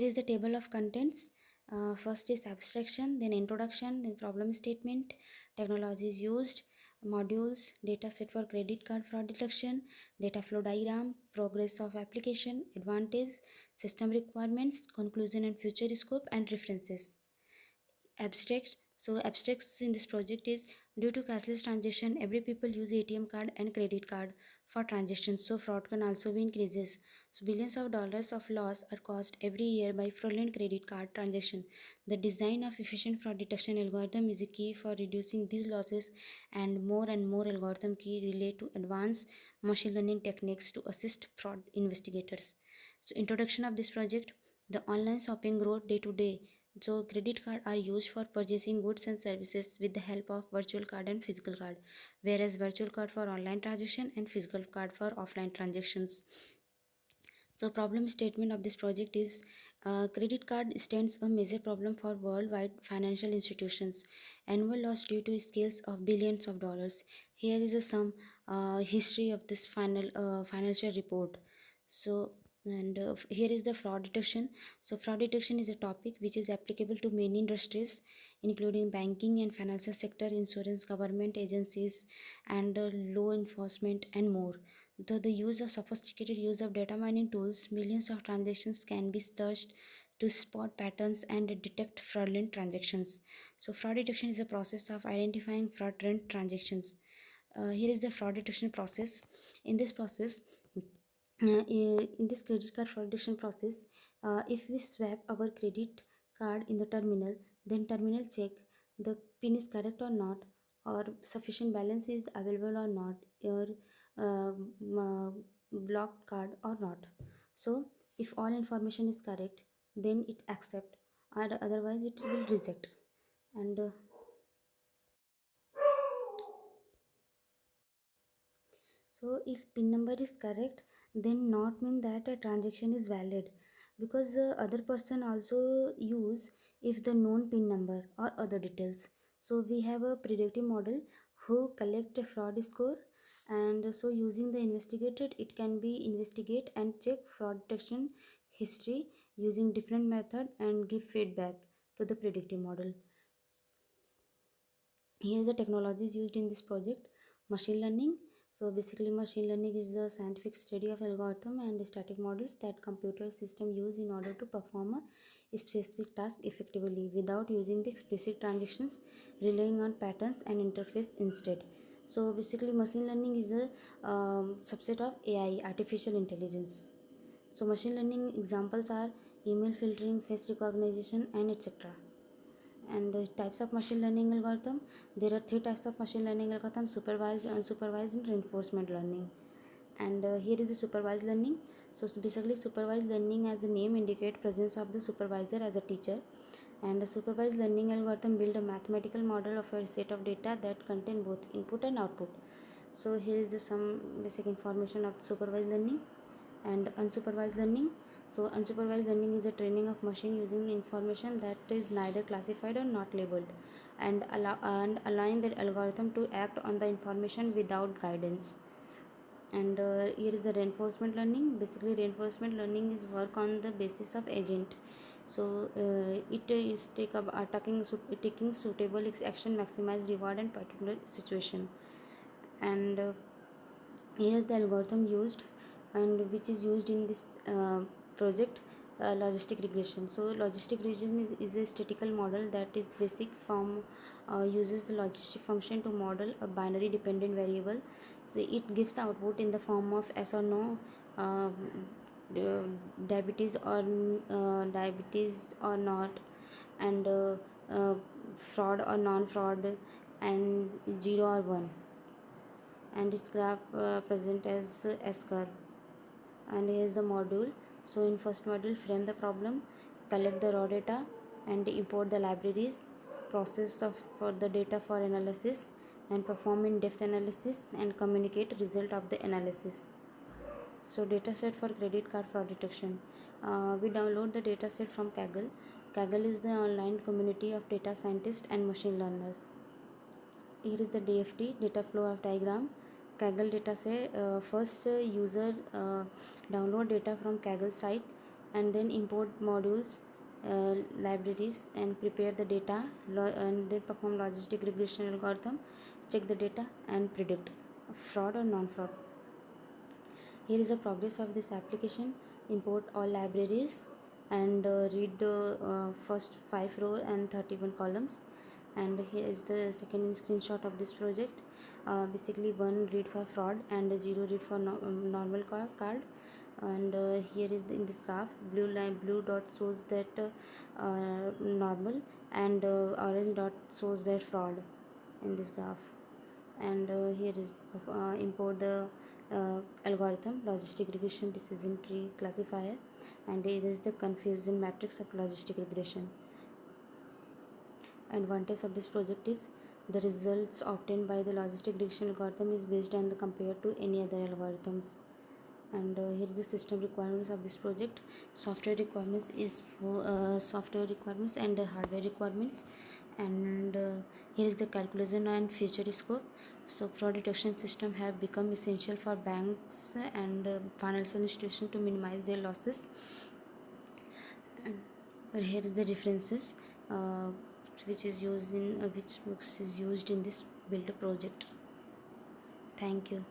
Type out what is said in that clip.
Here is the table of contents. First is abstraction, then introduction, then problem statement, technologies used, modules, data set for credit card fraud detection, data flow diagram, progress of application, advantage, system requirements, conclusion and future scope, and references. Abstract. So abstracts in this project is due to cashless transaction, every people use ATM card and credit card for transactions, so fraud can also be increases. So billions of dollars of loss are caused every year by fraudulent credit card transaction. The design of efficient fraud detection algorithm is a key for reducing these losses, and more algorithm key relate to advanced machine learning techniques to assist fraud investigators. So introduction of this project: the online shopping growth day to day. So credit card are used for purchasing goods and services with the help of virtual card and physical card, whereas virtual card for online transaction and physical card for offline transactions. So problem statement of this project is credit card stands a major problem for worldwide financial institutions. Annual loss due to scales of billions of dollars. Here is a some history of this financial report. So here is the fraud detection. So fraud detection is a topic which is applicable to many industries, including banking and financial sector, insurance, government agencies, and law enforcement, and more. Though the use of sophisticated use of data mining tools, millions of transactions can be searched to spot patterns and detect fraudulent transactions. So fraud detection is a process of identifying fraudulent transactions. Here is the fraud detection process. In this process, in this credit card fraud detection process, if we swap our credit card in the terminal, then terminal check the pin is correct or not, or sufficient balance is available or not, or blocked card or not. So if all information is correct, then it accept, and otherwise it will reject. And so if pin number is correct, then not mean that a transaction is valid, because the other person also use if the known pin number or other details. So we have a predictive model who collect a fraud score, and so using the investigated, it can be investigate and check fraud detection history using different method and give feedback to the predictive model. Here is the technologies used in this project. Machine learning. So basically machine learning is the scientific study of algorithm and static models that computer system use in order to perform a specific task effectively without using the explicit transactions, relying on patterns and interface instead. So basically machine learning is a subset of AI, artificial intelligence. So machine learning examples are email filtering, face recognition, and etc. And types of machine learning algorithm: there are three types of machine learning algorithm: supervised, unsupervised, and reinforcement learning. And here is the supervised learning. So basically supervised learning, as the name indicate, presence of the supervisor as a teacher. And a supervised learning algorithm build a mathematical model of a set of data that contain both input and output. So here is the some basic information of supervised learning. And unsupervised learning: so unsupervised learning is a training of machine using information that is neither classified or not labeled, and allowing the algorithm to act on the information without guidance. And here is the reinforcement learning. Basically reinforcement learning is work on the basis of agent. So it is taking suitable action, maximize reward in particular situation. And here is the algorithm used, and which is used in this project: logistic regression. So logistic regression is a statistical model that is basic from uses the logistic function to model a binary dependent variable. So it gives the output in the form of yes or no, uh, diabetes or not, and uh, fraud or non-fraud, and 0 or 1. And its graph present as S curve. And here is the module. So in first module, frame the problem, collect the raw data, and import the libraries, process of for the data for analysis, and perform in-depth analysis and communicate result of the analysis. So dataset for credit card fraud detection. We download the dataset from Kaggle. Kaggle is the online community of data scientists and machine learners. Here is the DFT, data flow of diagram. Kaggle dataset. First user download data from Kaggle site, and then import modules, libraries, and prepare the data, and then perform logistic regression algorithm, check the data and predict fraud or non-fraud. Here is the progress of this application. Import all libraries and read the first 5 row and 31 columns. And here is the second screenshot of this project. Basically 1 read for fraud and 0 read for normal card. And here is in this graph, blue dot shows that normal, and orange dot shows that fraud in this graph. And here is import the algorithm, logistic regression decision tree classifier, and here is the confusion matrix of logistic regression. Advantage of this project is the results obtained by the logistic regression algorithm is based on the compared to any other algorithms. And here is the system requirements of this project. Software requirements is for software requirements and hardware requirements. And here is the calculation and future scope. So fraud detection system have become essential for banks and financial institutions to minimize their losses. And here is the differences which is used in which books is used in this build project. Thank you.